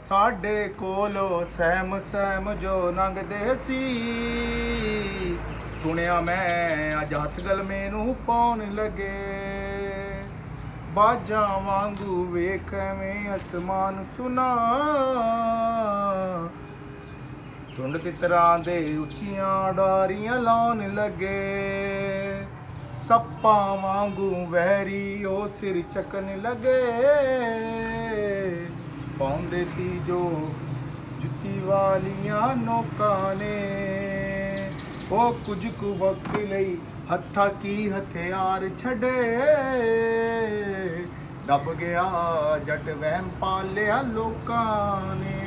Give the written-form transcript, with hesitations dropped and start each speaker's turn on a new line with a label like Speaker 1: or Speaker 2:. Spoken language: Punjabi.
Speaker 1: ਸਾਡੇ ਕੋਲੋਂ ਸਹਿਮ ਸਹਿਮ ਜੋ ਲੰਘਦੇ ਸੀ। ਸੁਣਿਆ ਮੈਂ ਅੱਜ ਹੱਥ ਗਲਮੇ ਨੂੰ ਪਾਉਣ ਲੱਗੇ। ਬਾਜਾਂ ਵਾਂਗੂ ਵੇਖ ਐਵੇਂ ਅਸਮਾਨ ਸੁਨਾ। ਝੁੰਡ ਤਿੱਤਰਾਂ ਦੇ ਉੱਚੀਆਂ ਡਾਰੀਆਂ ਲਾਉਣ ਲੱਗੇ। ਸੱਪਾਂ ਵਾਂਗੂ ਵਹਿਰੀ ਉਹ ਸਿਰ ਚੱਕਣ ਲੱਗੇ। ਪਾਉਂਦੇ ਸੀ ਜੋ ਜੁੱਤੀ ਵਾਲੀਆਂ ਨੋਕਾਂ ਨੇ। ਉਹ ਕੁਝ ਕੁ ਵਕਤ ਲਈ ਹੱਥਾਂ ਕੀ ਹਥਿਆਰ ਛੱਡੇ। ਦੱਬ ਗਿਆ ਜੱਟ ਵਹਿਮ ਪਾਲਿਆ ਲੋਕਾਂ ਨੇ।